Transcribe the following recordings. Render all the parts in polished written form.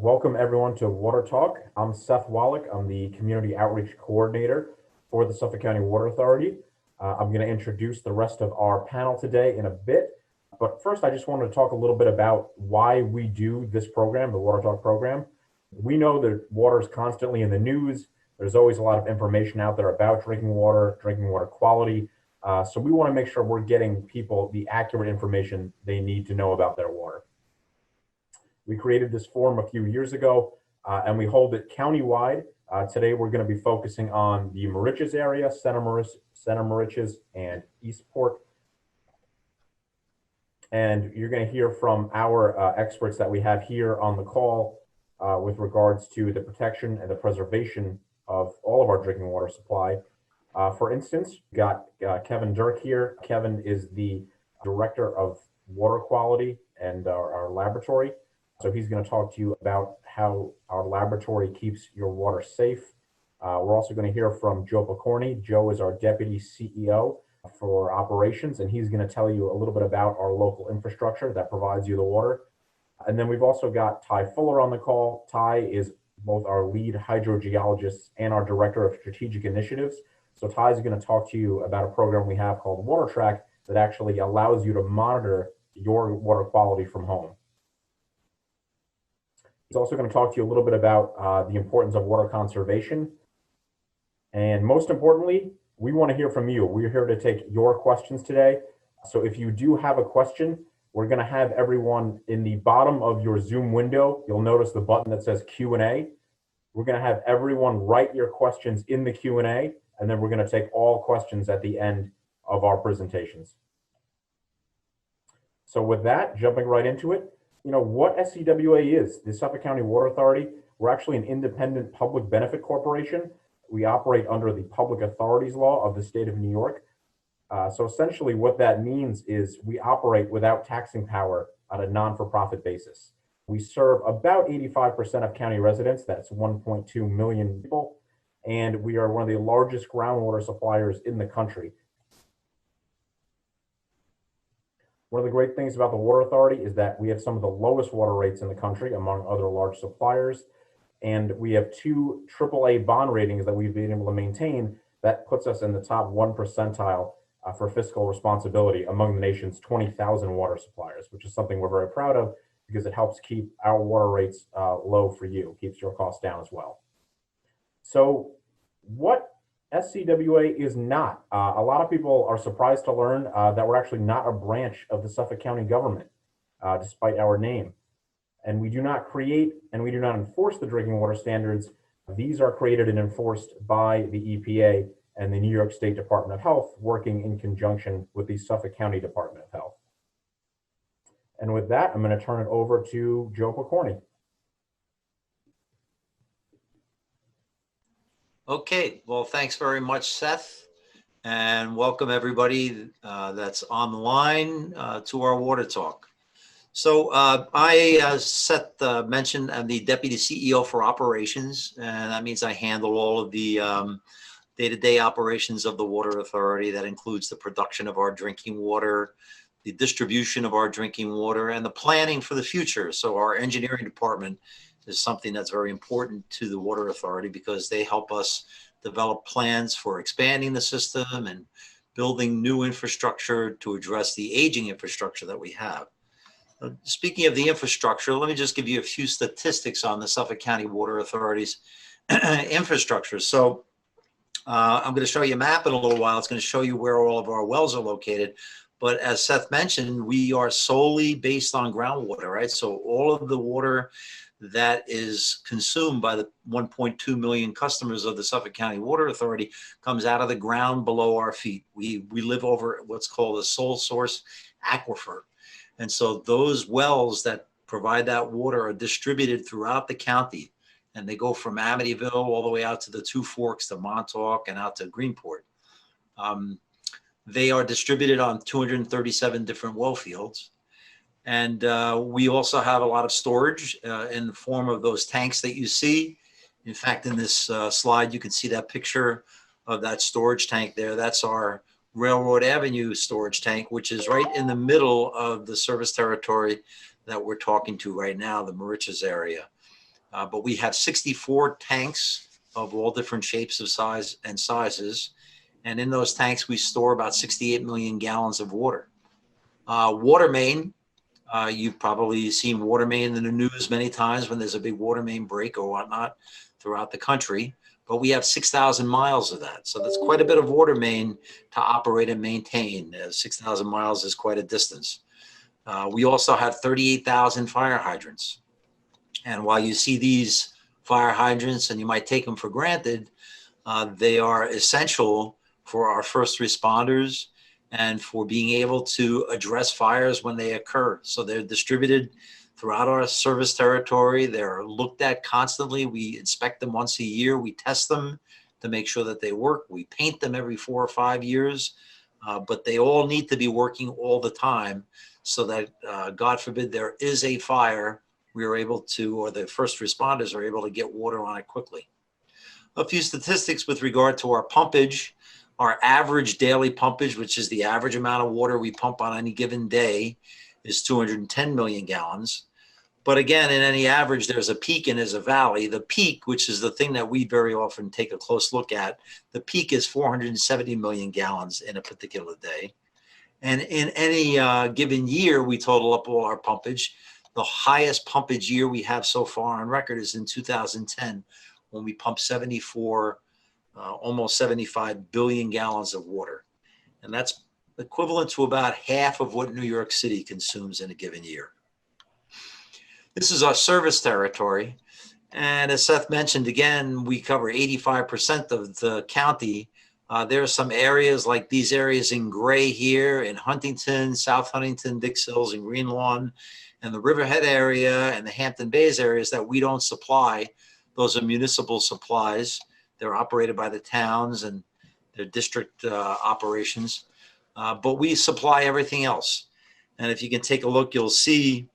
Welcome everyone to WaterTalk. I'm Seth Wallach. I'm the Community Outreach Coordinator for the Suffolk County Water Authority. I'm going to introduce the rest of our panel today in a bit. But first, I just wanted to talk a little bit about why we do this program, the WaterTalk program. We know that water is constantly in the news. There's always a lot of information out there about drinking water quality. So we want to make sure we're getting people the accurate information they need to know about their water. We created this forum a few years ago, and we hold it countywide. Today, we're going to be focusing on the Moriches area, Center Moriches, and Eastport. And you're going to hear from our experts that we have here on the call with regards to the protection and the preservation of all of our drinking water supply. For instance, we got Kevin Dirk here. Kevin is the Director of Water Quality and our laboratory. So he's going to talk to you about how our laboratory keeps your water safe. We're also going to hear from Joe Picorni. Joe is our Deputy CEO for operations, and he's going to tell you a little bit about our local infrastructure that provides you the water. And then we've also got Ty Fuller on the call. Ty is both our lead hydrogeologist and our Director of Strategic Initiatives. So Ty is going to talk to you about a program we have called WaterTrack that actually allows you to monitor your water quality from home. He's also going to talk to you a little bit about the importance of water conservation. And most importantly, we want to hear from you. We're here to take your questions today. So if you do have a question, we're going to have everyone in the bottom of your Zoom window. You'll notice the button that says Q&A. We're going to have everyone write your questions in the Q&A, and then we're going to take all questions at the end of our presentations. So with that, jumping right into it, you know what SCWA is, the Suffolk County Water Authority. We're actually an independent public benefit corporation. We operate under the Public Authorities Law of the state of New York. So essentially what that means is we operate without taxing power on a non-for-profit basis. We serve about 85% of county residents, that's 1.2 million people, and we are one of the largest groundwater suppliers in the country. One of the great things about the Water Authority is that we have some of the lowest water rates in the country among other large suppliers. And we have 2 AAA bond ratings that we've been able to maintain that puts us in the top 1 percentile for fiscal responsibility among the nation's 20,000 water suppliers, which is something we're very proud of because it helps keep our water rates low for you, keeps your costs down as well. So what SCWA is not. A lot of people are surprised to learn that we're actually not a branch of the Suffolk County government, despite our name. And we do not create and we do not enforce the drinking water standards. These are created and enforced by the EPA and the New York State Department of Health, working in conjunction with the Suffolk County Department of Health. And with that, I'm going to turn it over to Joe Picorni. Okay, well, thanks very much, Seth, and welcome everybody that's on the line to our Water Talk. So Seth mentioned, I'm the Deputy CEO for Operations, and that means I handle all of the day-to-day operations of the Water Authority. That includes the production of our drinking water, the distribution of our drinking water, and the planning for the future. So our engineering department is something that's very important to the Water Authority because they help us develop plans for expanding the system and building new infrastructure to address the aging infrastructure that we have. Speaking of the infrastructure, let me just give you a few statistics on the Suffolk County Water Authority's infrastructure. So I'm going to show you a map in a little while. It's going to show you where all of our wells are located. But as Seth mentioned, we are solely based on groundwater, right? So all of the water that is consumed by the 1.2 million customers of the Suffolk County Water Authority comes out of the ground below our feet. We live over what's called a sole source aquifer. And so those wells that provide that water are distributed throughout the county. And they go from Amityville all the way out to the Two Forks, to Montauk, and out to Greenport. They are distributed on 237 different well fields. And we also have a lot of storage in the form of those tanks that you see. In fact, in this slide, you can see that picture of that storage tank there. That's our Railroad Avenue storage tank, which is right in the middle of the service territory that we're talking to right now, the Moriches area. but we have 64 tanks of all different shapes of size and sizes. And in those tanks, we store about 68 million gallons of water. Water main, you've probably seen water main in the news many times when there's a big water main break or whatnot throughout the country. But we have 6,000 miles of that. So that's quite a bit of water main to operate and maintain. 6,000 miles is quite a distance. We also have 38,000 fire hydrants. And while you see these fire hydrants and you might take them for granted, they are essential for our first responders and for being able to address fires when they occur. So they're distributed throughout our service territory. They're looked at constantly. We inspect them once a year. We test them to make sure that they work. We paint them every 4 or 5 years, but they all need to be working all the time so that, God forbid, there is a fire, we are able to, or the first responders are able to get water on it quickly. A few statistics with regard to our pumpage. Our average daily pumpage, which is the average amount of water we pump on any given day, is 210 million gallons. But again, in any average, there's a peak and there's a valley. The peak, which is the thing that we very often take a close look at, the peak is 470 million gallons in a particular day. And in any given year, we total up all our pumpage. The highest pumpage year we have so far on record is in 2010, when we pumped almost 75 billion gallons of water. And that's equivalent to about half of what New York City consumes in a given year. This is our service territory. And as Seth mentioned, again, we cover 85% of the county. There are some areas like these areas in gray here in Huntington, South Huntington, Dix Hills, and Green Lawn, and the Riverhead area and the Hampton Bays areas that we don't supply. Those are municipal supplies. They're operated by the towns and their district operations. But we supply everything else. And if you can take a look, you'll see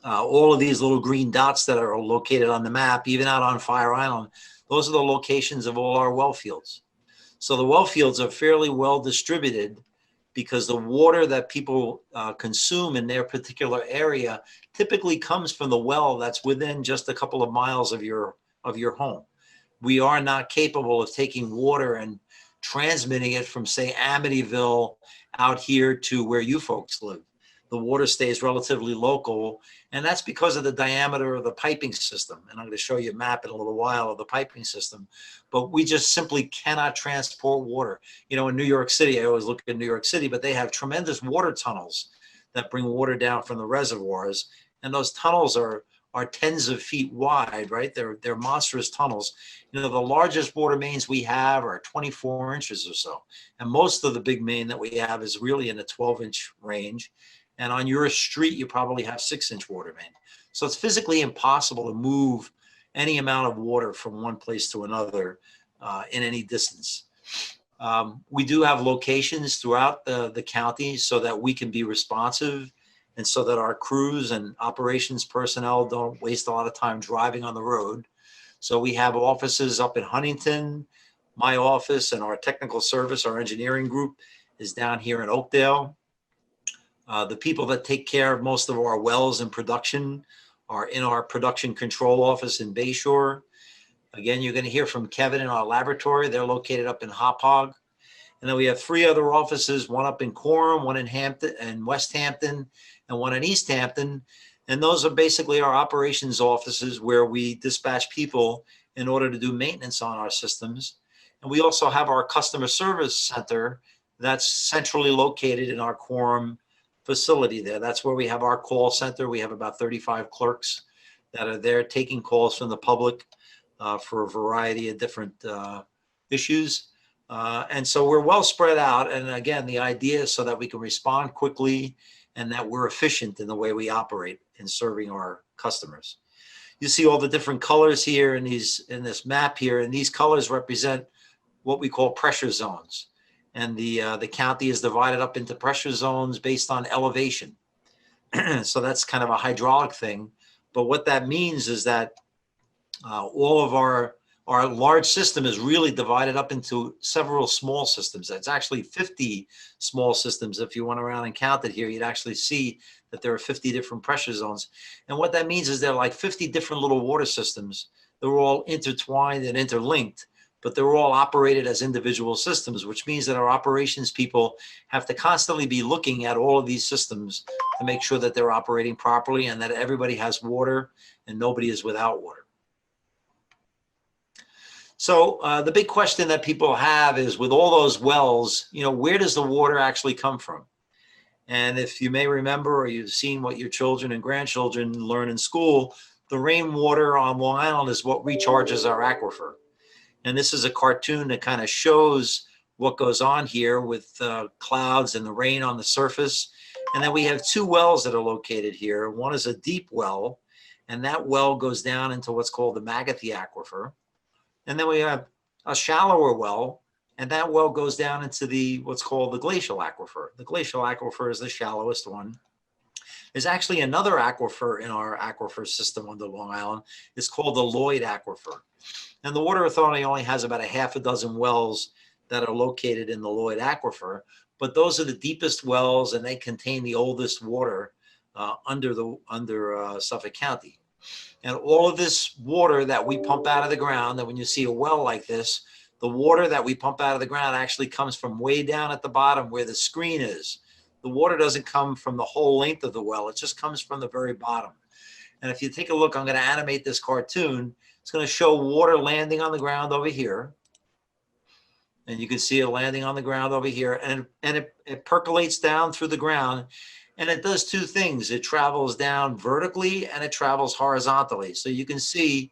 all of these little green dots that are located on the map, even out on Fire Island. Those are the locations of all our well fields. So the well fields are fairly well distributed because the water that people consume in their particular area typically comes from the well that's within just a couple of miles of your home. We are not capable of taking water and transmitting it from, say, Amityville out here to where you folks live. The water stays relatively local, and that's because of the diameter of the piping system. And I'm going to show you a map in a little while of the piping system, but we just simply cannot transport water. You know, in New York City, I always look at New York City, but they have tremendous water tunnels that bring water down from the reservoirs, and those tunnels are tens of feet wide, right? They're monstrous tunnels. You know, the largest water mains we have are 24 inches or so. And most of the big main that we have is really in the 12-inch range. And on your street, you probably have 6-inch water main. So it's physically impossible to move any amount of water from one place to another in any distance. We do have locations throughout the county so that we can be responsive and so that our crews and operations personnel don't waste a lot of time driving on the road. So we have offices up in Huntington. My office and our technical service, our engineering group, is down here in Oakdale. The people that take care of most of our wells in production are in our production control office in Bayshore. Again, you're going to hear from Kevin in our laboratory. They're located up in Hauppauge. And then we have 3 other offices, one up in Coram, one in Hampton and West Hampton, and one in East Hampton. And those are basically our operations offices where we dispatch people in order to do maintenance on our systems. And we also have our customer service center that's centrally located in our Coram facility there. That's where we have our call center. We have about 35 clerks that are there taking calls from the public for a variety of different issues. And so we're well spread out. And again, the idea is so that we can respond quickly and that we're efficient in the way we operate in serving our customers. You see all the different colors here in this map here, and these colors represent what we call pressure zones. And the county is divided up into pressure zones based on elevation. So that's kind of a hydraulic thing. But what that means is that all of our our large system is really divided up into several small systems. It's actually 50 small systems. If you went around and counted here, you'd actually see that there are 50 different pressure zones. And what that means is they're like 50 different little water systems. They're all intertwined and interlinked, but they're all operated as individual systems, which means that our operations people have to constantly be looking at all of these systems to make sure that they're operating properly and that everybody has water and nobody is without water. So the big question that people have is, with all those wells, where does the water actually come from? And if you may remember, or you've seen what your children and grandchildren learn in school, the rainwater on Long Island is what recharges our aquifer. And this is a cartoon that kind of shows what goes on here with clouds and the rain on the surface. And then we have two wells that are located here. One is a deep well, and that well goes down into what's called the Magathy aquifer. And then we have a shallower well, and that well goes down into what's called the glacial aquifer. The glacial aquifer is the shallowest one. There's actually another aquifer in our aquifer system under Long Island. It's called the Lloyd aquifer. And the Water Authority only has about a half a dozen wells that are located in the Lloyd aquifer, but those are the deepest wells, and they contain the oldest water under Suffolk County. And all of this water that we pump out of the ground, that when you see a well like this, the water that we pump out of the ground actually comes from way down at the bottom where the screen is. The water doesn't come from the whole length of the well. It just comes from the very bottom. And if you take a look, I'm going to animate this cartoon. It's going to show water landing on the ground over here. And you can see it landing on the ground over here. And it percolates down through the ground. And it does two things. It travels down vertically and it travels horizontally. So you can see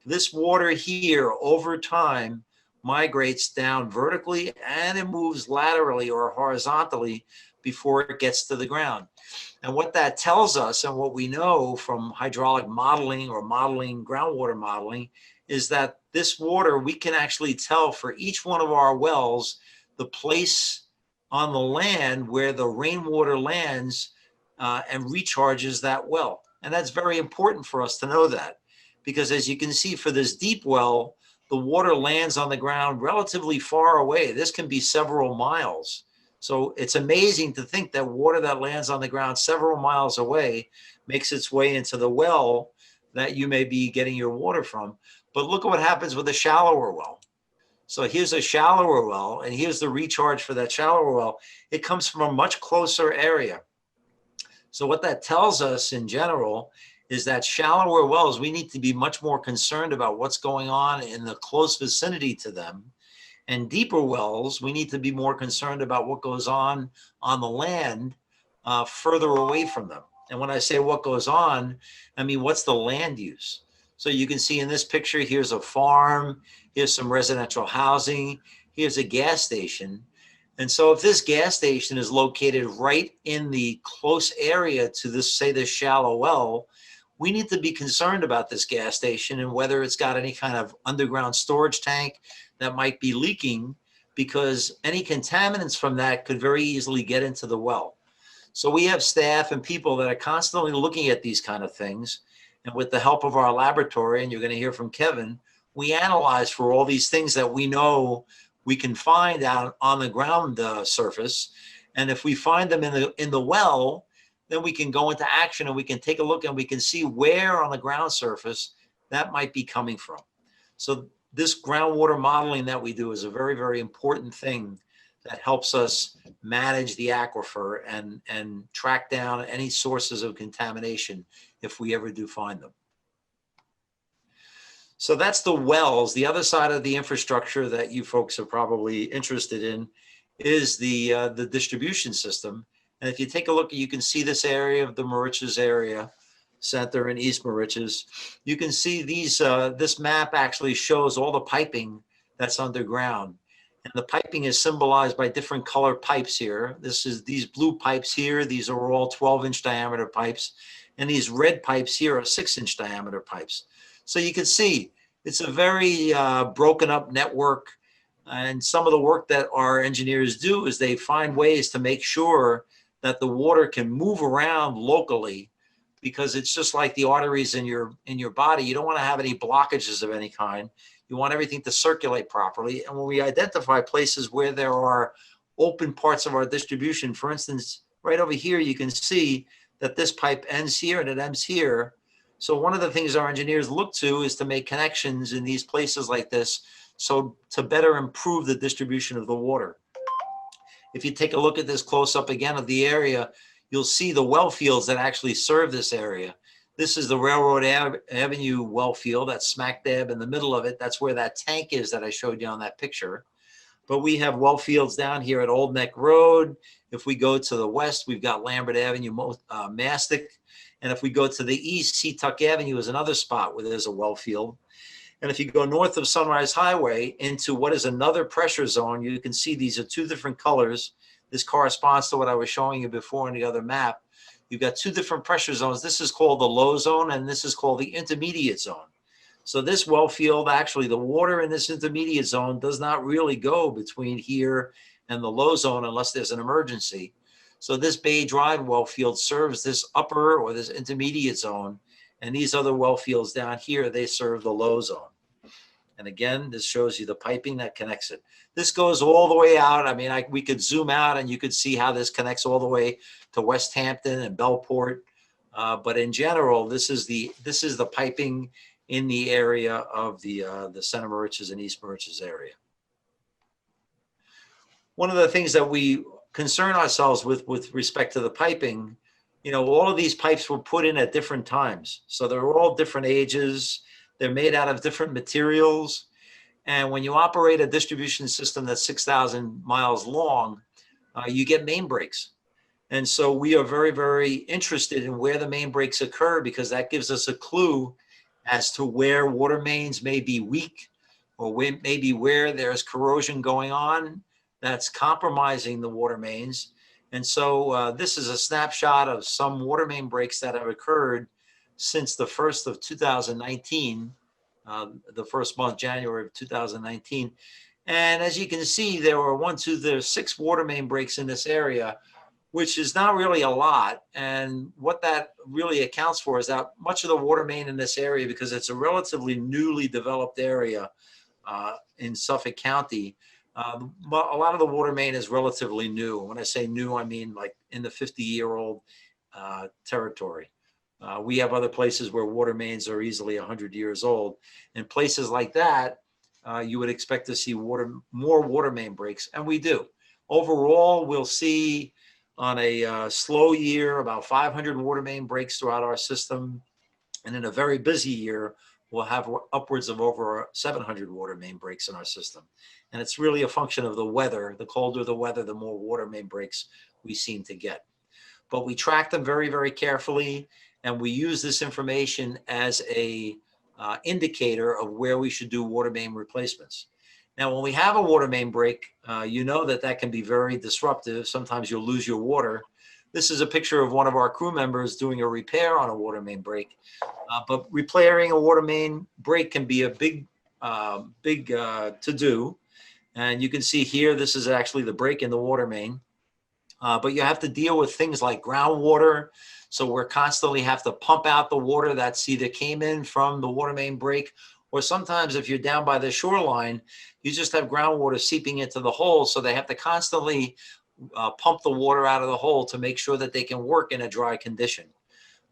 this water here over time migrates down vertically, and it moves laterally or horizontally before it gets to the ground. And what that tells us, and what we know from hydraulic modeling or modeling, groundwater modeling, is that this water, we can actually tell for each one of our wells the place on the land where the rainwater lands and recharges that well. And that's very important for us to know that, because as you can see, for this deep well, the water lands on the ground relatively far away. This can be several miles. So it's amazing to think that water that lands on the ground several miles away makes its way into the well that you may be getting your water from. But look at what happens with a shallower well. So here's a shallower well, and here's the recharge for that shallower well. It comes from a much closer area. So what that tells us in general is that shallower wells, we need to be much more concerned about what's going on in the close vicinity to them. And deeper wells, we need to be more concerned about what goes on the land further away from them. And when I say what goes on, I mean, what's the land use? So you can see in this picture, here's a farm, here's some residential housing, here's a gas station. And so if this gas station is located right in the close area to this, say, this shallow well, we need to be concerned about this gas station and whether it's got any kind of underground storage tank that might be leaking, because any contaminants from that could very easily get into the well. So we have staff and people that are constantly looking at these kind of things. And with the help of our laboratory, and you're going to hear from Kevin, we analyze for all these things that we know we can find out on the ground surface. And if we find them in the well, then we can go into action and we can take a look and we can see where on the ground surface that might be coming from. So this groundwater modeling that we do is a very, very important thing that helps us manage the aquifer and track down any sources of contamination if we ever do find them. So that's the wells. The other side of the infrastructure that you folks are probably interested in is the distribution system. And if you take a look, you can see this area of the Moriches area, Center and East Moriches. You can see these. This map actually shows all the piping that's underground. And the piping is symbolized by different color pipes here. These blue pipes here. These are all 12-inch diameter pipes. And these red pipes here are 6-inch diameter pipes. So you can see it's a very broken up network. And some of the work that our engineers do is they find ways to make sure that the water can move around locally because it's just like the arteries in your body. You don't want to have any blockages of any kind. You want everything to circulate properly. And when we identify places where there are open parts of our distribution, for instance, right over here, you can see that this pipe ends here and it ends here. So one of the things our engineers look to is to make connections in these places like this, so to better improve the distribution of the water. If you take a look at this close up again of the area, you'll see the well fields that actually serve this area. This is the Railroad Avenue well field that's smack dab in the middle of it. That's where that tank is that I showed you on that picture. But we have well fields down here at Old Neck Road. If we go to the west, we've got Lambert Avenue, Mastic. And if we go to the east, Seatuck Avenue is another spot where there's a well field. And if you go north of Sunrise Highway into what is another pressure zone, you can see these are two different colors. This corresponds to what I was showing you before in the other map. You've got two different pressure zones. This is called the low zone, and this is called the intermediate zone. So this well field, actually, the water in this intermediate zone does not really go between here and the low zone unless there's an emergency. So this Bay Drive well field serves this upper or this intermediate zone, and these other well fields down here, they serve the low zone. And again, this shows you the piping that connects it. This goes all the way out. I mean, we could zoom out and you could see how this connects all the way to West Hampton and Bellport. But in general, this is the piping in the area of the Center Moriches and East Moriches area. One of the things that we concern ourselves with respect to the piping, you know, all of these pipes were put in at different times. So they're all different ages. They're made out of different materials. And when you operate a distribution system that's 6,000 miles long, you get main breaks. And so we are very, very interested in where the main breaks occur, because that gives us a clue as to where water mains may be weak, or maybe where there's corrosion going on that's compromising the water mains. And so this is a snapshot of some water main breaks that have occurred since the 1st of 2019, the first month, January of 2019. And as you can see, there's 6 water main breaks in this area, which is not really a lot. And what that really accounts for is that much of the water main in this area, because it's a relatively newly developed area in Suffolk County, a lot of the water main is relatively new. When I say new, I mean like in the 50-year-old territory. We have other places where water mains are easily 100 years old. In places like that, you would expect to see more water main breaks, and we do. Overall, we'll see on a slow year about 500 water main breaks throughout our system. And in a very busy year, we'll have upwards of over 700 water main breaks in our system. And it's really a function of the weather. The colder the weather, the more water main breaks we seem to get. But we track them very, very carefully. And we use this information as a indicator of where we should do water main replacements. Now, when we have a water main break, you know that can be very disruptive. Sometimes you'll lose your water. This is a picture of one of our crew members doing a repair on a water main break. But repairing a water main break can be a big to-do. And you can see here, this is actually the break in the water main. But you have to deal with things like groundwater. So we're constantly have to pump out the water that's either came in from the water main break, or sometimes if you're down by the shoreline, you just have groundwater seeping into the hole. So they have to constantly pump the water out of the hole to make sure that they can work in a dry condition.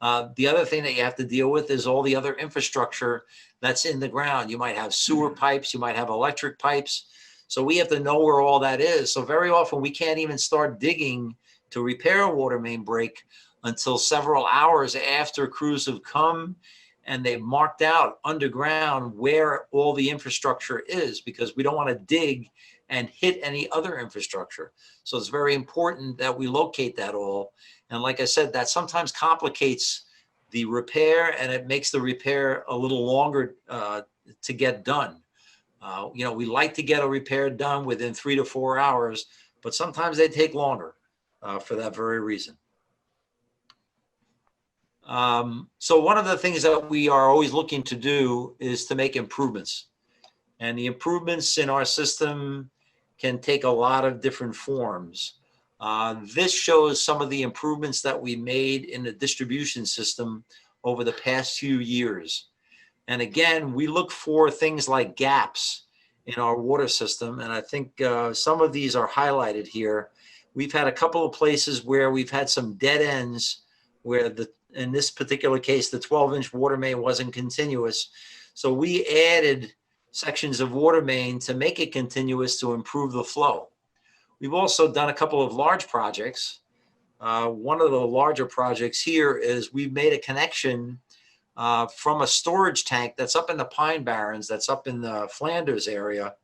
The other thing that you have to deal with is all the other infrastructure that's in the ground. You might have sewer pipes, you might have electric pipes. So we have to know where all that is. So very often we can't even start digging to repair a water main break until several hours after crews have come and they've marked out underground where all the infrastructure is, because we don't want to dig and hit any other infrastructure. So it's very important that we locate that all. And like I said, that sometimes complicates the repair, and it makes the repair a little longer to get done. You know, we like to get a repair done within 3 to 4 hours, but sometimes they take longer for that very reason. So one of the things that we are always looking to do is to make improvements. And the improvements in our system can take a lot of different forms. This shows some of the improvements that we made in the distribution system over the past few years. And again, we look for things like gaps in our water system. And I think some of these are highlighted here. We've had a couple of places where we've had some dead ends where in this particular case, the 12-inch water main wasn't continuous. So we added sections of water main to make it continuous to improve the flow. We've also done a couple of large projects. One of the larger projects here is we've made a connection from a storage tank that's up in the Pine Barrens, that's up in the Flanders area.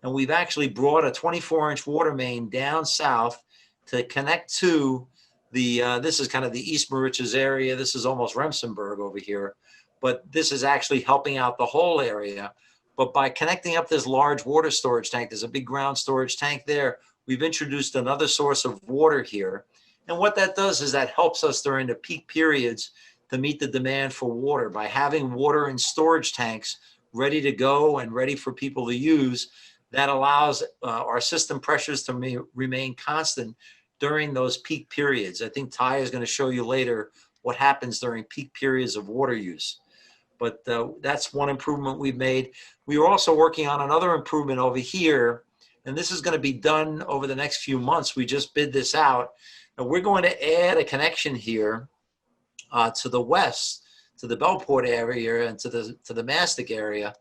And we've actually brought a 24-inch water main down south to connect to this is kind of the East Moriches area. This is almost Remsenburg over here. But this is actually helping out the whole area. But by connecting up this large water storage tank, there's a big ground storage tank there. We've introduced another source of water here. And what that does is that helps us during the peak periods to meet the demand for water. By having water in storage tanks ready to go and ready for people to use, that allows our system pressures to remain constant during those peak periods. I think Ty is going to show you later what happens during peak periods of water use. But that's one improvement we've made. We are also working on another improvement over here, and this is going to be done over the next few months. We just bid this out, and we're going to add a connection here to the west, to the Bellport area and to the Mastic area,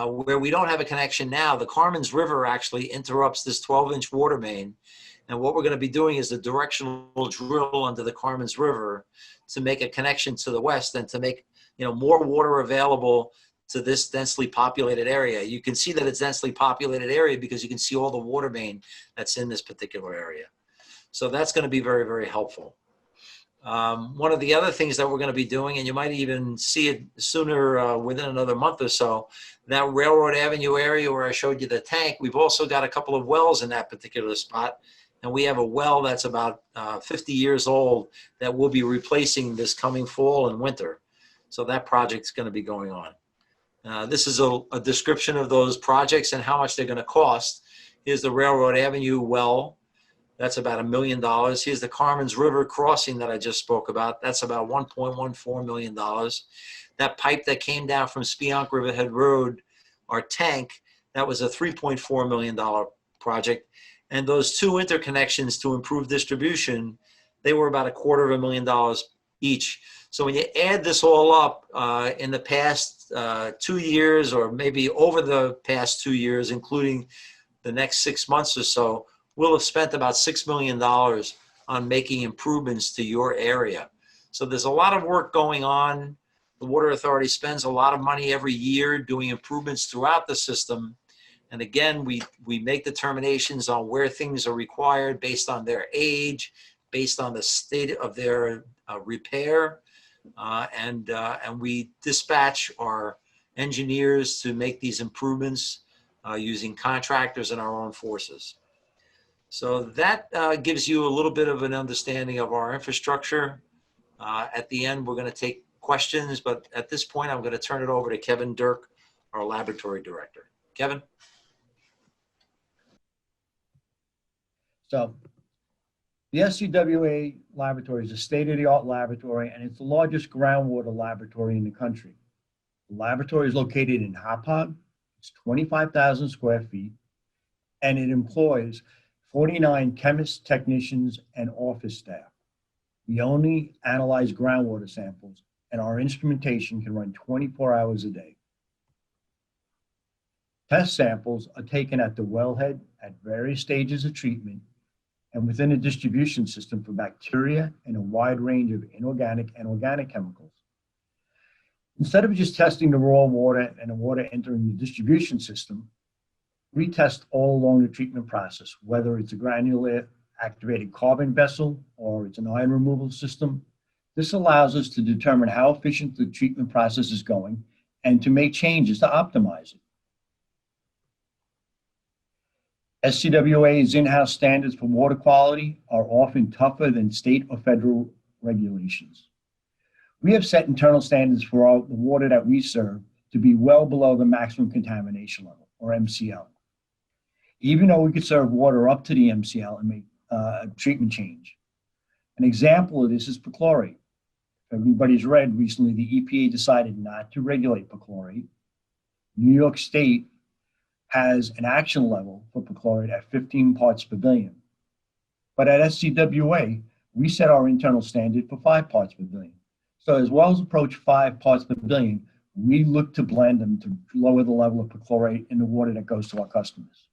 where we don't have a connection now. The Carmens River actually interrupts this 12-inch water main. And what we're going to be doing is a directional drill under the Carmens River to make a connection to the west and to make more water available to this densely populated area. You can see that it's densely populated area because you can see all the water main that's in this particular area. So that's going to be very, very helpful. One of the other things that we're going to be doing, and you might even see it sooner within another month or so, that Railroad Avenue area where I showed you the tank, we've also got a couple of wells in that particular spot. And we have a well that's about 50 years old that we'll be replacing this coming fall and winter. So that project's going to be going on. This is a description of those projects and how much they're going to cost. Here's the Railroad Avenue well. That's about $1 million. Here's the Carmens River crossing that I just spoke about. That's about $1.14 million. That pipe that came down from Spionk Riverhead Road, our tank, that was a $3.4 million project. And those two interconnections to improve distribution, they were about $250,000 each. So when you add this all up in the past 2 years, or maybe over the past 2 years, including the next 6 months or so, we'll have spent about $6 million on making improvements to your area. So there's a lot of work going on. The Water Authority spends a lot of money every year doing improvements throughout the system. And again, we make determinations on where things are required based on their age, based on the state of their repair, and we dispatch our engineers to make these improvements using contractors and our own forces. So that gives you a little bit of an understanding of our infrastructure. At the end, we're going to take questions, but at this point, I'm going to turn it over to Kevin Dirk, our laboratory director. Kevin? So the SCWA Laboratory is a state-of-the-art laboratory, and it's the largest groundwater laboratory in the country. The laboratory is located in Hauppauge. It's 25,000 square feet, and it employs 49 chemists, technicians, and office staff. We only analyze groundwater samples, and our instrumentation can run 24 hours a day. Test samples are taken at the wellhead at various stages of treatment and within a distribution system for bacteria and a wide range of inorganic and organic chemicals. Instead of just testing the raw water and the water entering the distribution system, we test all along the treatment process, whether it's a granular activated carbon vessel or it's an ion removal system. This allows us to determine how efficient the treatment process is going and to make changes to optimize it. SCWA's in-house standards for water quality are often tougher than state or federal regulations. We have set internal standards for the water that we serve to be well below the maximum contamination level, or MCL. Even though we could serve water up to the MCL and make treatment change. An example of this is perchlorate. If everybody's read recently, the EPA decided not to regulate perchlorate. New York State has an action level for perchlorate at 15 parts per billion. But at SCWA, we set our internal standard for 5 parts per billion. So as wells approach 5 parts per billion, we look to blend them to lower the level of perchlorate in the water that goes to our customers.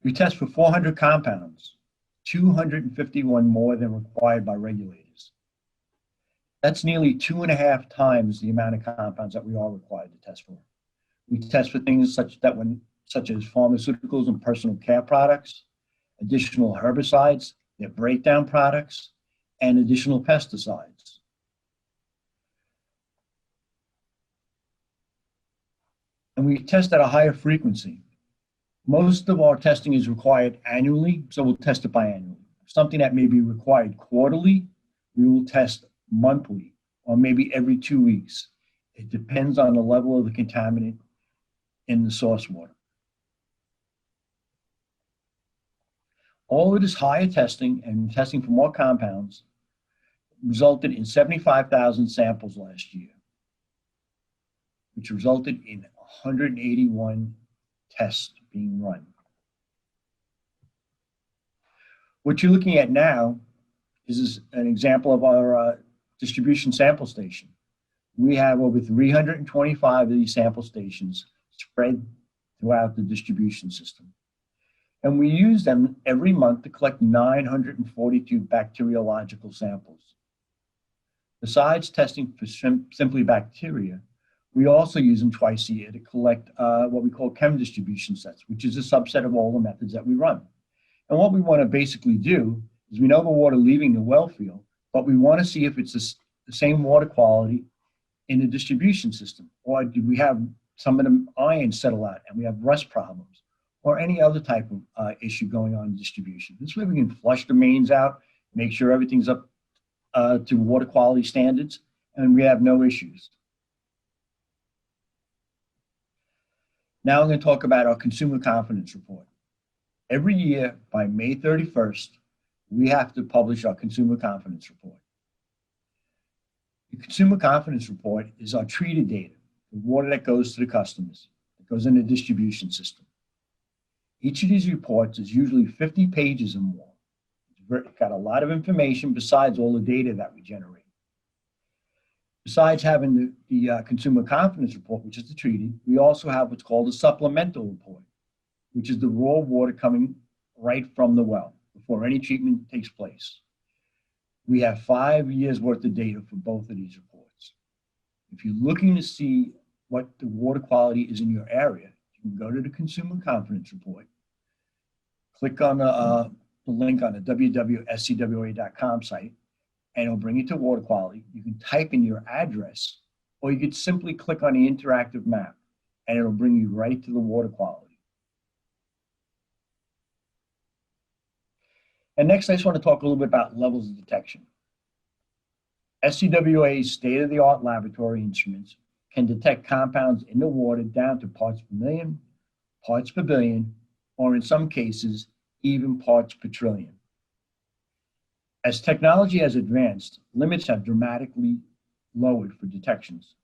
We test for 400 compounds, 251 more than required by regulators. That's nearly 2.5 times the amount of compounds that we are required to test for. We test for things such as pharmaceuticals and personal care products, additional herbicides, their breakdown products, and additional pesticides. And we test at a higher frequency. Most of our testing is required annually, so we'll test it biannually. Something that may be required quarterly, we will test monthly or maybe every 2 weeks. It depends on the level of the contaminant in the source water. All of this higher testing and testing for more compounds resulted in 75,000 samples last year, which resulted in 181 tests being run. What you're looking at now is an example of our distribution sample station. We have over 325 of these sample stations spread throughout the distribution system. And we use them every month to collect 942 bacteriological samples. Besides testing for simply bacteria, we also use them twice a year to collect what we call chem distribution sets, which is a subset of all the methods that we run. And what we want to basically do is we know the water leaving the well field, but we want to see if it's the same water quality in the distribution system, or do we have some of the ions settle out and we have rust problems, or any other type of issue going on in distribution. This way we can flush the mains out, make sure everything's up to water quality standards, and we have no issues. Now I'm going to talk about our consumer confidence report. Every year by May 31st, we have to publish our consumer confidence report. The consumer confidence report is our treated data, the water that goes to the customers, that goes in the distribution system. Each of these reports is usually 50 pages or more. It's got a lot of information besides all the data that we generate. Besides having the consumer confidence report, which is the treated, we also have what's called a supplemental report, which is the raw water coming right from the well before any treatment takes place. We have 5 years worth of data for both of these reports. If you're looking to see what the water quality is in your area, you can go to the consumer confidence report, click on the link on the www.scwa.com site, and it'll bring you to water quality. You can type in your address, or you could simply click on the interactive map, and it'll bring you right to the water quality. And next, I just want to talk a little bit about levels of detection. SCWA's state-of-the-art laboratory instruments can detect compounds in the water down to parts per million, parts per billion, or in some cases, even parts per trillion. As technology has advanced, limits have dramatically lowered for detections.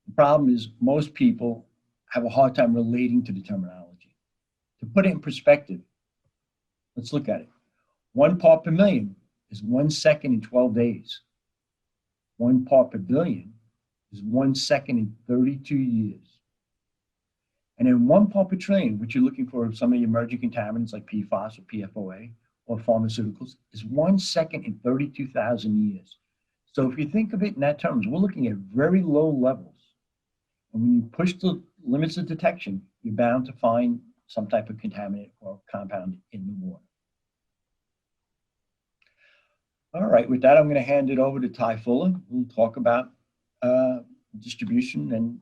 The problem is most people have a hard time relating to the terminology. To put it in perspective, let's look at it. 1 part per million is 1 second in 12 days. 1 part per billion is 1 second in 32 years. And then 1 part per trillion, which you're looking for some of the emerging contaminants like PFAS or PFOA or pharmaceuticals, is 1 second in 32,000 years. So if you think of it in that terms, we're looking at very low levels. And when you push the limits of detection, you're bound to find some type of contaminant or compound in the water. All right, with that, I'm going to hand it over to Ty Fuller, who will talk about distribution and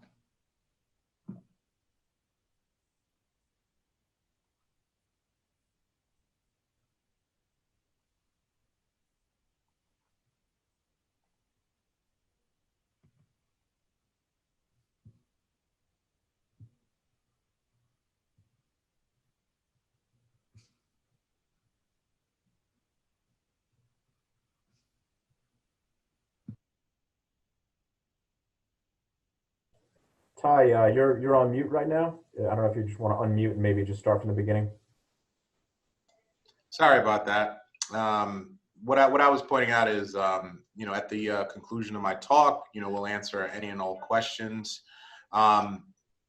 Hi, you're on mute right now. I don't know if you just want to unmute and maybe just start from the beginning. Sorry about that. What I was pointing out is, at the conclusion of my talk, we'll answer any and all questions.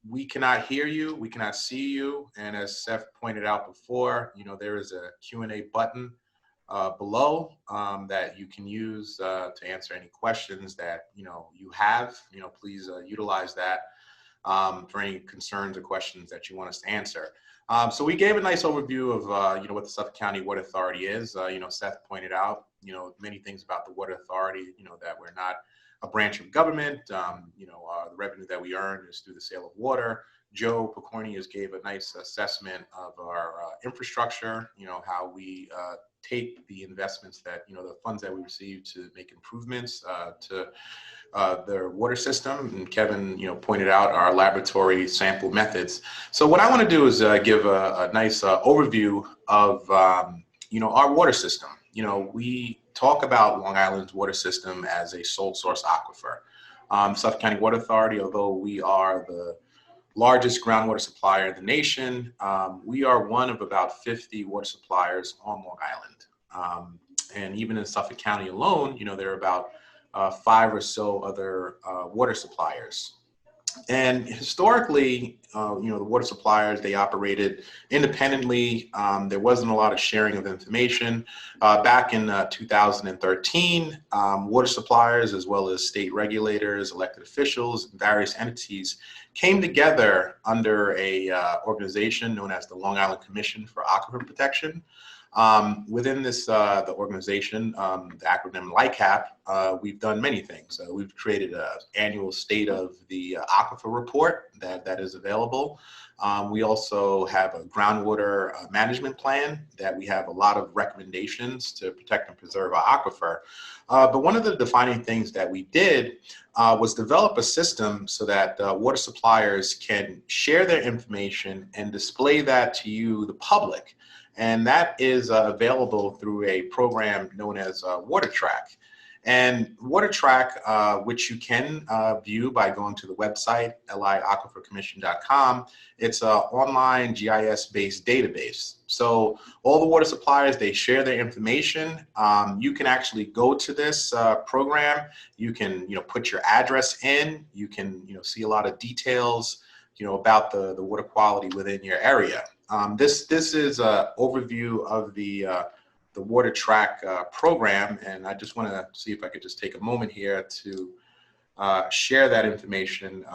We cannot hear you, we cannot see you, and as Seth pointed out before, there is a Q&A button below that you can use to answer any questions that you have. Please utilize that for any concerns or questions that you want us to answer. So we gave a nice overview of what the Suffolk County Water Authority is. Seth pointed out many things about the Water Authority. That we're not a branch of government. The revenue that we earn is through the sale of water. Joe Picornius gave a nice assessment of our infrastructure. How we take the investments that the funds that we receive to make improvements to their water system, and Kevin, pointed out our laboratory sample methods. So what I want to do is give a nice overview of, our water system. We talk about Long Island's water system as a sole source aquifer. Suffolk County Water Authority, although we are the largest groundwater supplier in the nation, we are one of about 50 water suppliers on Long Island. And even in Suffolk County alone, there are about 5 or so other water suppliers. And historically, the water suppliers, they operated independently. There wasn't a lot of sharing of information. Back in 2013, water suppliers, as well as state regulators, elected officials, and various entities came together under a organization known as the Long Island Commission for Aquifer Protection. Within this, the organization, the acronym LICAP, we've done many things. We've created an annual state of the aquifer report that is available. We also have a groundwater management plan that we have a lot of recommendations to protect and preserve our aquifer. But one of the defining things that we did was develop a system so that water suppliers can share their information and display that to you, the public. And that is available through a program known as WaterTalk. And WaterTalk, which you can view by going to the website, liaquifercommission.com, it's an online GIS-based database. So all the water suppliers, they share their information. You can actually go to this program. You can, put your address in. You can, see a lot of details, about the water quality within your area. This is an overview of the WaterTalk program, and I just want to see if I could just take a moment here to share that information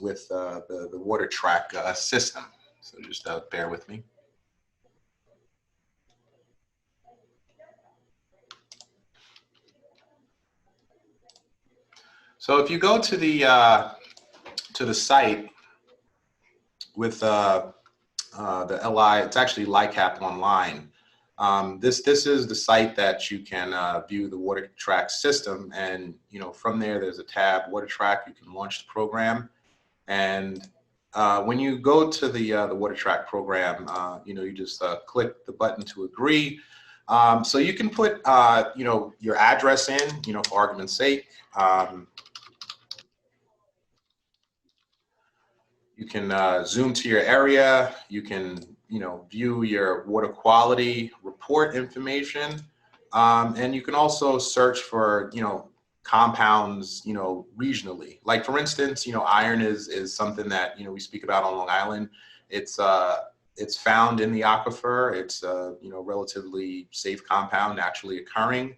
with the WaterTalk system. So just bear with me. So if you go to the site with the LI, it's actually LICAP online. This is the site that you can view the WaterTalk system, and from there's a tab WaterTalk. You can launch the program, and when you go to the WaterTalk program, you just click the button to agree. So you can put your address in, for argument's sake. You can zoom to your area. You can, view your water quality report information. And you can also search for, compounds, regionally. Like for instance, iron is something that, we speak about on Long Island. It's found in the aquifer. It's relatively safe compound, naturally occurring.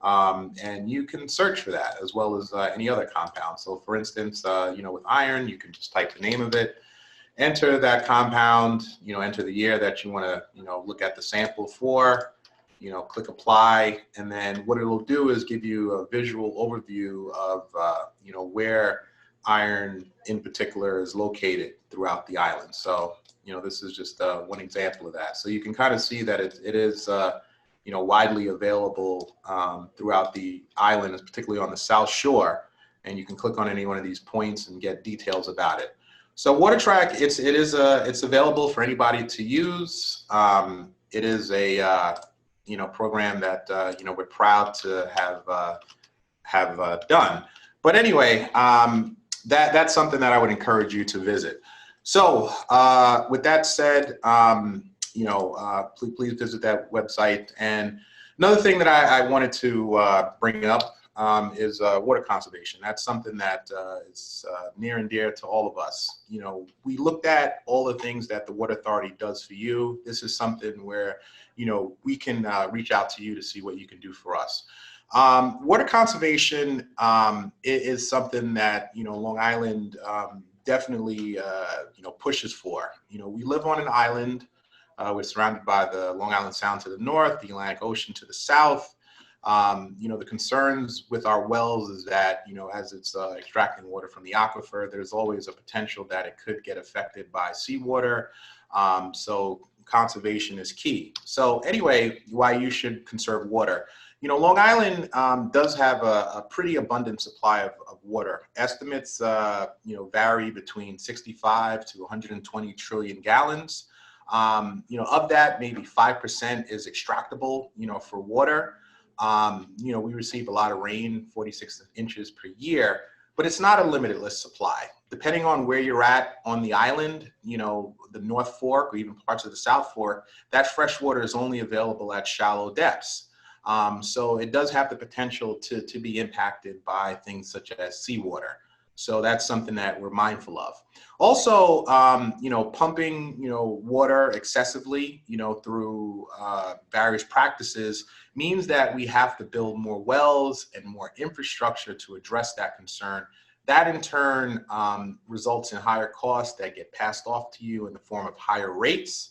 And you can search for that as well as any other compound. So for instance, with iron, you can just type the name of it, enter that compound, enter the year that you want to, look at the sample for, click apply. And then what it will do is give you a visual overview of, where iron in particular is located throughout the island. So, this is just one example of that. So you can kind of see that it is, widely available throughout the island, particularly on the South Shore, and you can click on any one of these points and get details about it. So WaterTalk, it's available for anybody to use. It is a program that we're proud to have done. But anyway, that's something that I would encourage you to visit. So with that said, please visit that website. And another thing that I wanted to bring up is water conservation. That's something that is near and dear to all of us. We looked at all the things that the Water Authority does for you. This is something where, we can reach out to you to see what you can do for us. Water conservation is something that, Long Island definitely, pushes for. We live on an island. We're surrounded by the Long Island Sound to the north, the Atlantic Ocean to the south. The concerns with our wells is that, as it's extracting water from the aquifer, there's always a potential that it could get affected by seawater. So conservation is key. So anyway, why you should conserve water. Long Island does have a pretty abundant supply of water. Estimates, vary between 65 to 120 trillion gallons. Of that, maybe 5% is extractable, for water. We receive a lot of rain, 46 inches per year, but it's not a limitless supply. Depending on where you're at on the island, the North Fork or even parts of the South Fork, that fresh water is only available at shallow depths. So it does have the potential to be impacted by things such as seawater. So that's something that we're mindful of. Also, pumping, water excessively, through various practices means that we have to build more wells and more infrastructure to address that concern. That in turn results in higher costs that get passed off to you in the form of higher rates.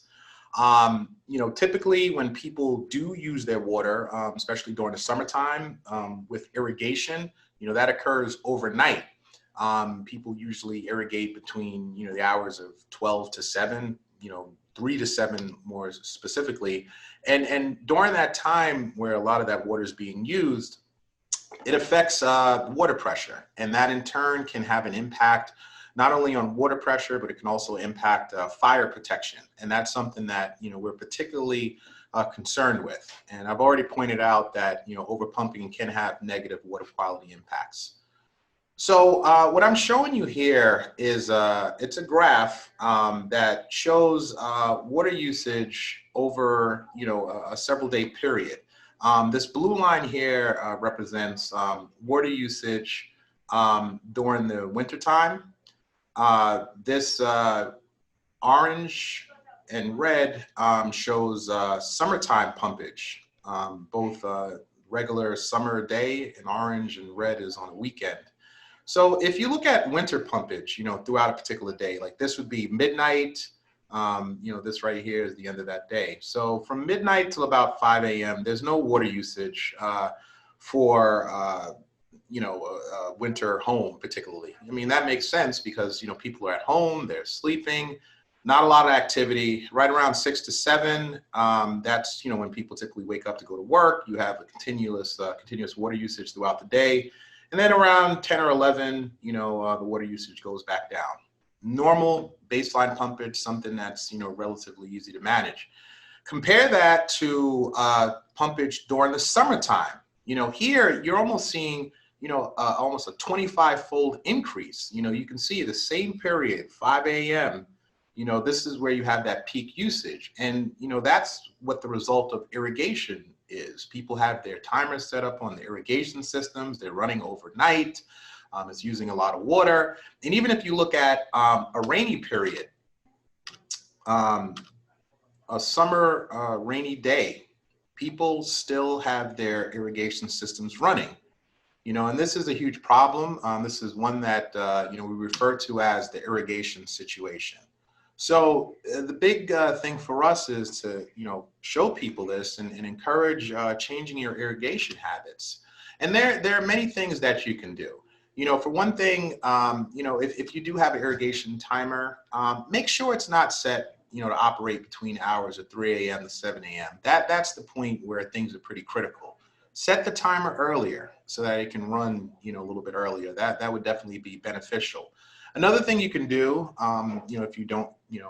Typically when people do use their water, especially during the summertime, with irrigation, that occurs overnight. People usually irrigate between, the hours of 12 to 7, 3 to 7 more specifically. And during that time where a lot of that water is being used, it affects water pressure. And that in turn can have an impact not only on water pressure, but it can also impact fire protection. And that's something that, we're particularly concerned with. And I've already pointed out that, overpumping can have negative water quality impacts. So what I'm showing you here is it's a graph that shows water usage over a several day period. This blue line here represents water usage during the wintertime. This orange and red shows summertime pumpage, both regular summer day, and orange and red is on a weekend. So if you look at winter pumpage, throughout a particular day, like this would be midnight, this right here is the end of that day. So from midnight till about 5 a.m., there's no water usage for, winter home particularly. I mean, that makes sense because, people are at home, they're sleeping, not a lot of activity. Right around 6 to 7, that's, when people typically wake up to go to work, you have a continuous water usage throughout the day. And then around 10 or 11, the water usage goes back down. Normal baseline pumpage, something that's, relatively easy to manage. Compare that to pumpage during the summertime. Here you're almost seeing, almost a 25-fold increase. You can see the same period, 5 a.m., this is where you have that peak usage. And, that's what the result of irrigation is. People have their timers set up on the irrigation systems. They're running overnight. It's using a lot of water. And even if you look at a rainy period, a summer rainy day, people still have their irrigation systems running. And this is a huge problem. This is one that, we refer to as the irrigation situation. So the big thing for us is to, show people this and encourage changing your irrigation habits. And there are many things that you can do. For one thing, if you do have an irrigation timer, make sure it's not set, to operate between hours of 3 a.m. to 7 a.m. That's the point where things are pretty critical. Set the timer earlier so that it can run, a little bit earlier. That would definitely be beneficial. Another thing you can do, if you don't,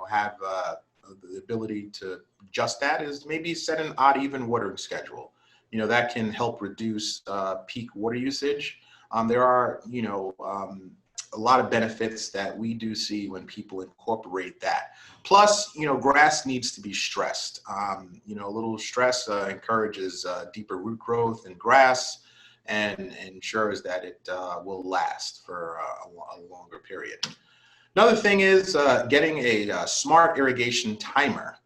have the ability to adjust that, is maybe set an odd even watering schedule. That can help reduce peak water usage. There are, a lot of benefits that we do see when people incorporate that. Plus, grass needs to be stressed. A little stress encourages deeper root growth in grass and ensures that it will last for a longer period. Another thing is getting a smart irrigation timer.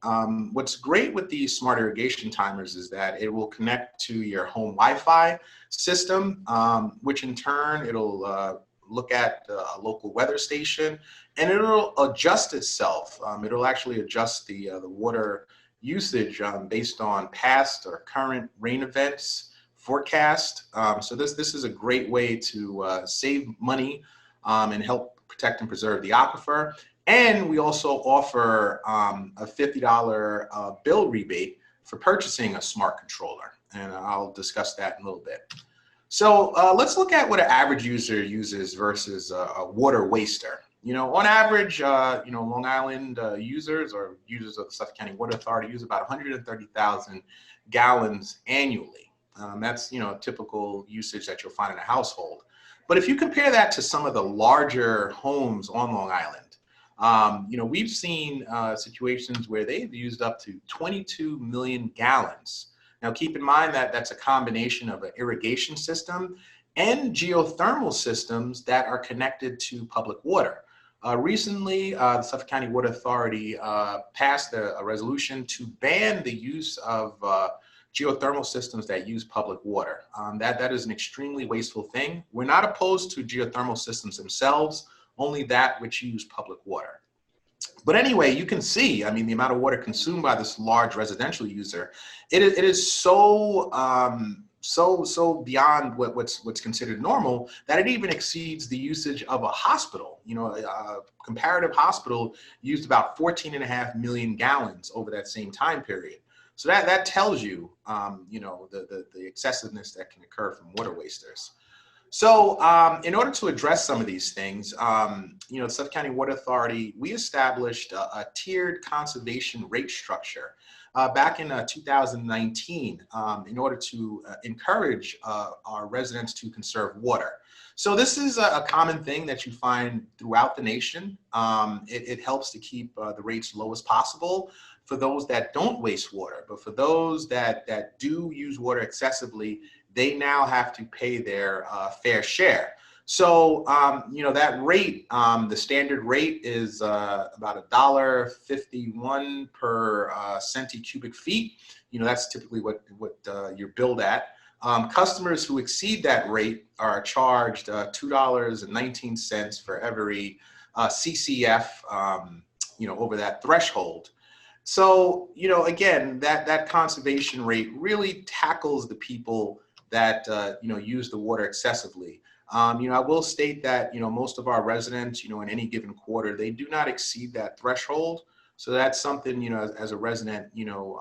What's great with these smart irrigation timers is that it will connect to your home Wi-Fi system, which in turn it'll look at a local weather station, and it'll adjust itself. It'll actually adjust the water usage based on past or current rain events forecast. So this is a great way to save money and help protect and preserve the aquifer. And we also offer a $50 bill rebate for purchasing a smart controller. And I'll discuss that in a little bit. So let's look at what an average user uses versus a water waster. On average, Long Island users or users of the Suffolk County Water Authority use about 130,000 gallons annually. That's, typical usage that you'll find in a household. But if you compare that to some of the larger homes on Long Island, we've seen situations where they've used up to 22 million gallons. Now, keep in mind that that's a combination of an irrigation system and geothermal systems that are connected to public water. Recently, the Suffolk County Water Authority passed a resolution to ban the use of geothermal systems that use public water. That is an extremely wasteful thing. We're not opposed to geothermal systems themselves, only that which use public water. But anyway, you can see, the amount of water consumed by this large residential user, it is so beyond what's considered normal that it even exceeds the usage of a hospital. A comparative hospital used about 14.5 million gallons over that same time period. So that tells you, the excessiveness that can occur from water wasters. So in order to address some of these things, the Suffolk County Water Authority, we established a tiered conservation rate structure back in 2019 in order to encourage our residents to conserve water. So this is a common thing that you find throughout the nation. It helps to keep the rates low as possible for those that don't waste water, but for those that do use water excessively, they now have to pay their fair share. So, that rate, the standard rate is about $1.51 per centi cubic feet. That's typically what you're billed at. Customers who exceed that rate are charged $2.19 for every CCF, over that threshold. So, again, that conservation rate really tackles the people that, use the water excessively. I will state that, most of our residents, in any given quarter, they do not exceed that threshold. So that's something, as a resident, you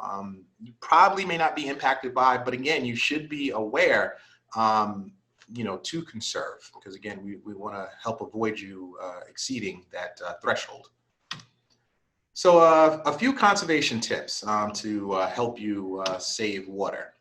probably may not be impacted by, but again, you should be aware, to conserve, because again, we want to help avoid you exceeding that threshold. So a few conservation tips to help you save water.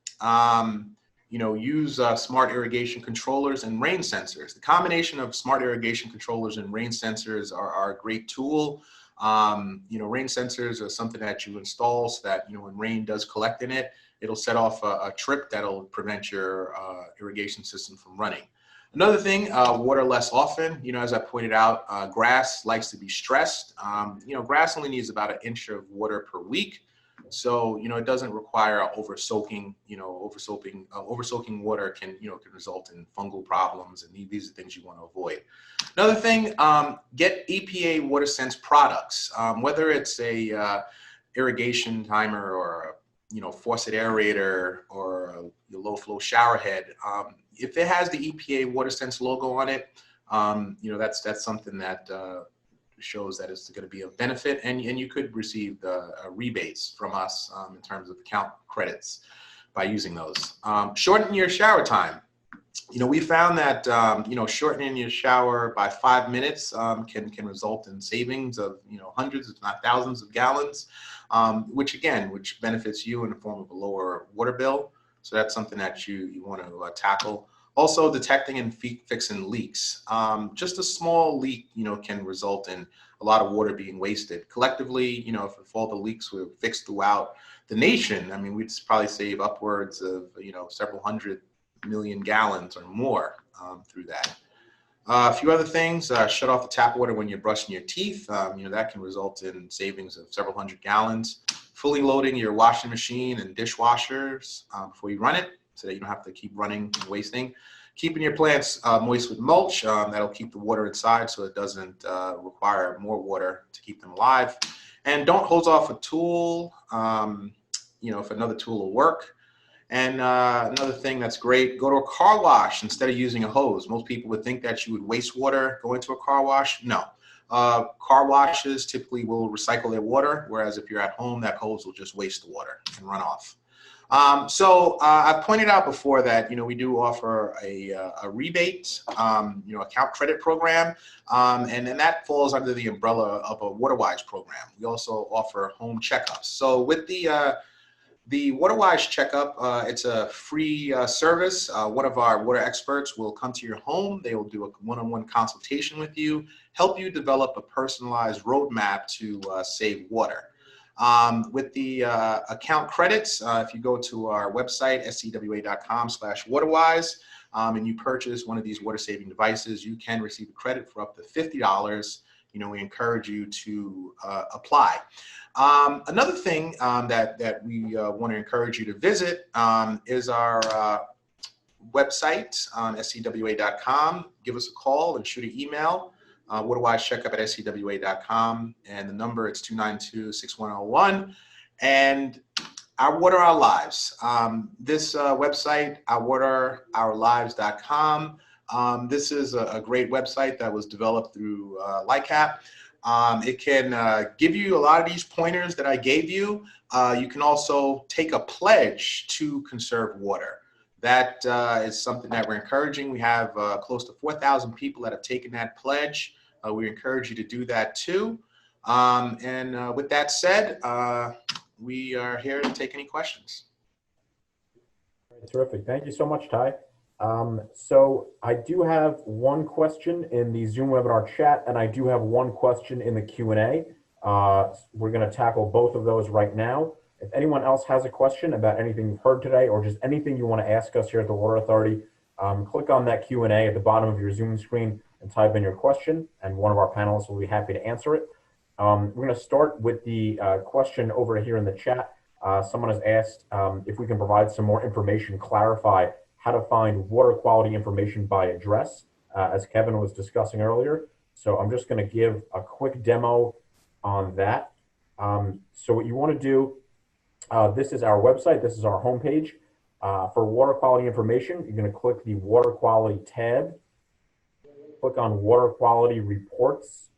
Use smart irrigation controllers and rain sensors. The combination of smart irrigation controllers and rain sensors are a great tool. Rain sensors are something that you install so that, when rain does collect in it, it'll set off a trip that'll prevent your irrigation system from running. Another thing, water less often. As I pointed out, grass likes to be stressed. Grass only needs about 1 inch of water per week. So, it doesn't require over-soaking. Over-soaking water can result in fungal problems, and these are things you want to avoid. Another thing, get EPA WaterSense products, whether it's a irrigation timer or a faucet aerator or a low-flow shower head. If it has the EPA WaterSense logo on it, that's something that shows that it's going to be of benefit, and you could receive the rebates from us in terms of account credits by using those. Shorten your shower time. We found that shortening your shower by 5 minutes can result in savings of hundreds, if not thousands, of gallons, which benefits you in the form of a lower water bill. So that's something that you want to tackle. Also detecting and fixing leaks. Just a small leak, can result in a lot of water being wasted. Collectively, if all the leaks were fixed throughout the nation, I mean, we'd probably save upwards of, several 100 million gallons or more through that. A few other things, shut off the tap water when you're brushing your teeth. That can result in savings of several 100 gallons. Fully loading your washing machine and dishwashers before you run it, so that you don't have to keep running and wasting. Keeping your plants moist with mulch, that'll keep the water inside so it doesn't require more water to keep them alive. And don't hose off a tool, if another tool will work. And another thing that's great, go to a car wash instead of using a hose. Most people would think that you would waste water going to a car wash. No. Car washes typically will recycle their water, whereas if you're at home, that hose will just waste the water and run off. I've pointed out before that, we do offer a rebate, account credit program, and then that falls under the umbrella of a WaterWise program. We also offer home checkups. So with the WaterWise checkup, it's a free service. One of our water experts will come to your home. They will do a one-on-one consultation with you, help you develop a personalized roadmap to save water. With the account credits, if you go to our website, scwa.com/waterwise, and you purchase one of these water-saving devices, you can receive a credit for up to $50. We encourage you to apply. Another thing that we want to encourage you to visit is our website on scwa.com. Give us a call and shoot an email. WaterWiseCheckup@scwa.com, and the number it's 292-6101. And Our Water Our Lives. This website, OurWaterOurLives.com. This is a great website that was developed through LICAP. It can give you a lot of these pointers that I gave you. You can also take a pledge to conserve water. That is something that we're encouraging. We have close to 4,000 people that have taken that pledge. We encourage you to do that too. With that said, we are here to take any questions. Terrific. Thank you so much, Ty. So I do have one question in the Zoom webinar chat, and I do have one question in the Q&A. We're going to tackle both of those right now. If anyone else has a question about anything you've heard today or just anything you want to ask us here at the Water Authority, click on that Q&A at the bottom of your Zoom screen and type in your question, and one of our panelists will be happy to answer it. We're going to start with the question over here in the chat. Someone has asked if we can provide some more information, clarify how to find water quality information by address, as Kevin was discussing earlier. So I'm just going to give a quick demo on that. So what you want to do, this is our website. This is our homepage. For water quality information, you're going to click the water quality tab. Click on water quality reports.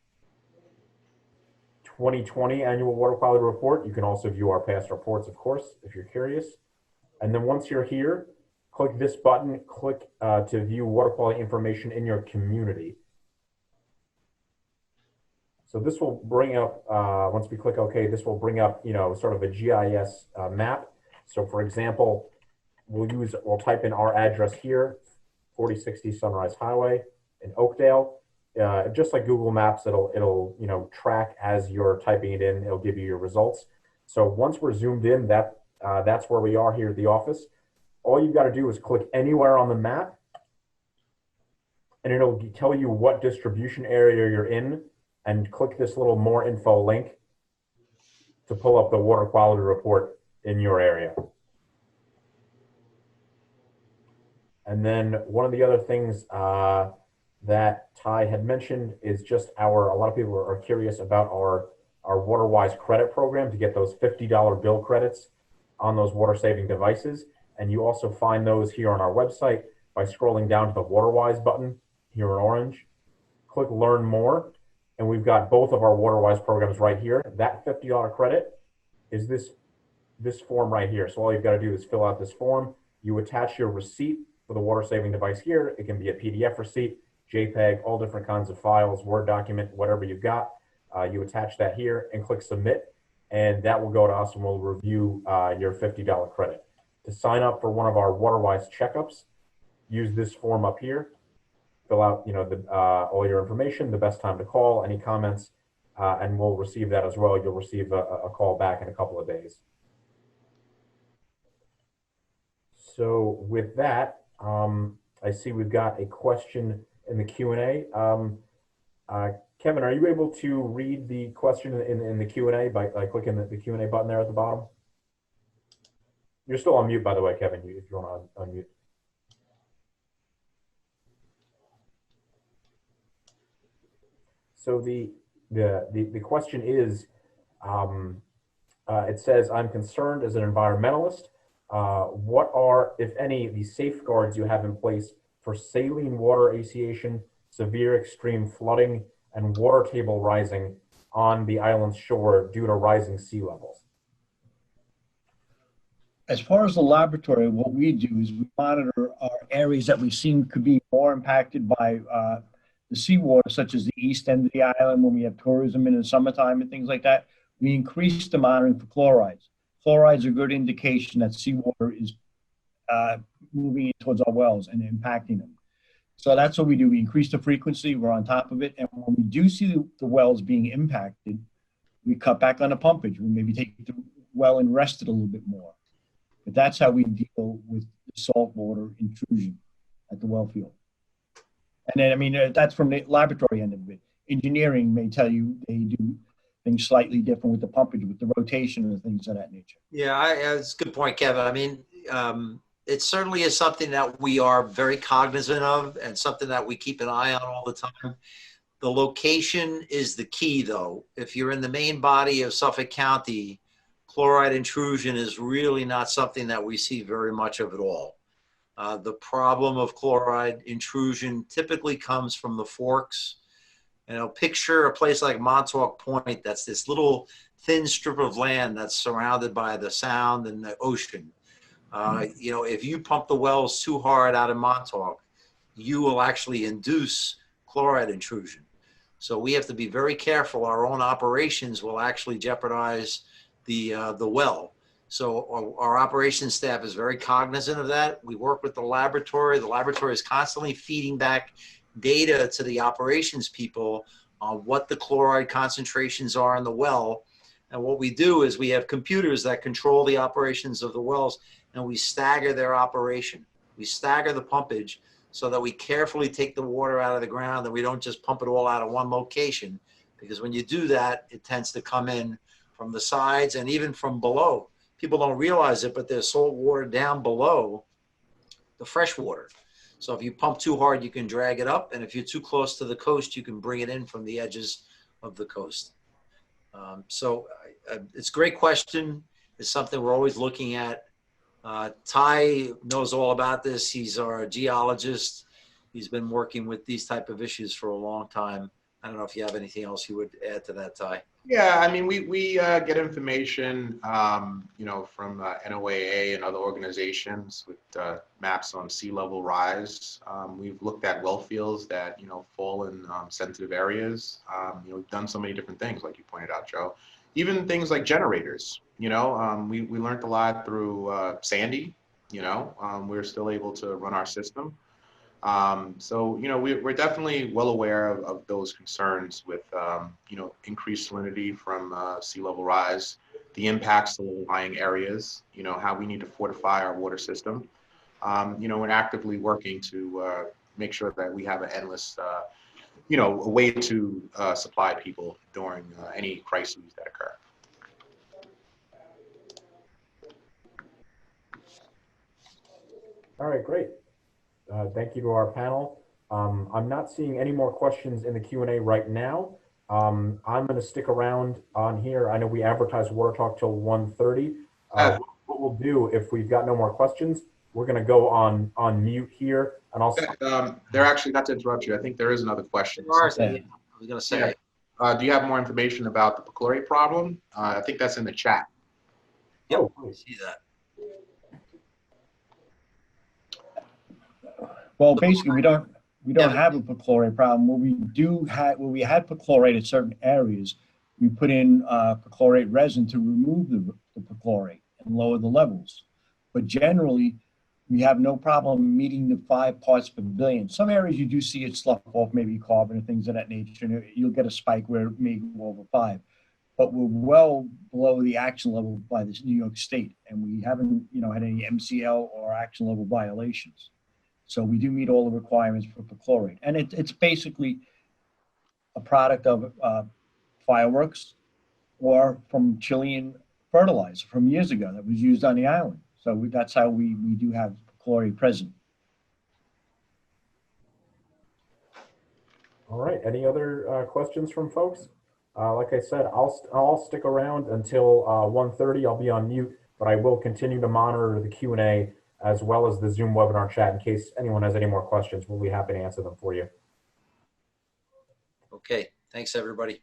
2020 annual water quality report. You can also view our past reports, of course, if you're curious. And then once you're here, click this button, click to view water quality information in your community. So this will bring up, once we click OK, this will bring up, sort of a GIS map. So for example, we'll type in our address here, 4060 Sunrise Highway in Oakdale. Just like Google Maps, it'll track as you're typing it in. It'll give you your results. So once we're zoomed in, that's where we are here at the office. All you've got to do is click anywhere on the map, and it'll tell you what distribution area you're in, and click this little more info link to pull up the water quality report in your area. And then one of the other things that Ty had mentioned is just a lot of people are curious about our WaterWise credit program to get those $50 bill credits on those water saving devices. And you also find those here on our website by scrolling down to the WaterWise button here in orange. Click Learn More, and we've got both of our WaterWise programs right here. That $50 credit is this form right here. So all you've got to do is fill out this form. You attach your receipt for the water saving device here. It can be a PDF receipt, JPEG, all different kinds of files, Word document, whatever you've got. You attach that here and click Submit, and that will go to us and we'll review your $50 credit. To sign up for one of our WaterWise checkups, use this form up here, fill out, all your information, the best time to call, any comments, and we'll receive that as well. You'll receive a call back in a couple of days. So with that, I see we've got a question in the Q&A. Kevin, are you able to read the question in the Q&A by clicking the Q&A button there at the bottom? You're still on mute, by the way, Kevin, if you want to unmute. So the question is, it says, I'm concerned as an environmentalist. What are, if any, the safeguards you have in place for saline water aciation, severe extreme flooding, and water table rising on the island's shore due to rising sea levels? As far as the laboratory, what we do is we monitor our areas that we seem could be more impacted by the seawater, such as the east end of the island when we have tourism in the summertime and things like that. We increase the monitoring for chlorides. Chlorides are a good indication that seawater is moving towards our wells and impacting them. So that's what we do. We increase the frequency, we're on top of it. And when we do see the wells being impacted, we cut back on the pumpage. We maybe take the well and rest it a little bit more. But that's how we deal with the saltwater intrusion at the well field. And then, I mean, that's from the laboratory end of it. Engineering may tell you they do things slightly different with the pumpage, with the rotation and things of that nature. Yeah, it's a good point, Kevin. I mean, it certainly is something that we are very cognizant of and something that we keep an eye on all the time. The location is the key, though. If you're in the main body of Suffolk County, chloride intrusion is really not something that we see very much of at all. The problem of chloride intrusion typically comes from the forks. Picture a place like Montauk Point, that's this little thin strip of land that's surrounded by the sound and the ocean. If you pump the wells too hard out of Montauk, you will actually induce chloride intrusion. So we have to be very careful. Our own operations will actually jeopardize the well. So our operations staff is very cognizant of that. We work with the laboratory. The laboratory is constantly feeding back data to the operations people on what the chloride concentrations are in the well. And what we do is we have computers that control the operations of the wells, and we stagger their operation. We stagger the pumpage so that we carefully take the water out of the ground and we don't just pump it all out of one location, because when you do that, it tends to come in from the sides and even from below. People don't realize it, but there's salt water down below the fresh water. So if you pump too hard, you can drag it up. And if you're too close to the coast, you can bring it in from the edges of the coast. It's a great question. It's something we're always looking at. Ty knows all about this. He's our geologist. He's been working with these type of issues for a long time. I don't know if you have anything else you would add to that, Ty. Yeah, I mean, we get information, from NOAA and other organizations with maps on sea level rise. We've looked at well fields that, fall in sensitive areas. We've done so many different things, like you pointed out, Joe. Even things like generators, we learned a lot through Sandy, we're still able to run our system. We're definitely well aware of those concerns with, increased salinity from sea level rise, the impacts to low-lying areas, how we need to fortify our water system. We're actively working to make sure that we have an endless, a way to supply people during any crises that occur. All right, great. Thank you to our panel. I'm not seeing any more questions in the Q&A right now. I'm going to stick around on here. I know we advertised WaterTalk till 1:30. What we'll do, if we've got no more questions, we're going to go on mute here. And also, they're actually, not to interrupt you, I think there is another question. I was going to say. Do you have more information about the perchlorate problem? I think that's in the chat. Yep, I see that. Well, basically, we don't have a perchlorate problem. What we had perchlorate at certain areas, we put in perchlorate resin to remove the perchlorate and lower the levels. But generally, we have no problem meeting the 5 parts per billion. Some areas you do see it slough off, maybe carbon and things of that nature, and you'll get a spike where it may go over 5. But we're well below the action level by this New York State, and we haven't, had any MCL or action level violations. So we do meet all the requirements for perchlorate, and it's basically a product of fireworks or from Chilean fertilizer from years ago that was used on the island. So that's how we do have perchlorate present. All right. Any other questions from folks? Like I said, I'll stick around until 1:30. I'll be on mute, but I will continue to monitor the Q&A as well as the Zoom webinar chat in case anyone has any more questions. We'll be happy to answer them for you. Okay, thanks, everybody.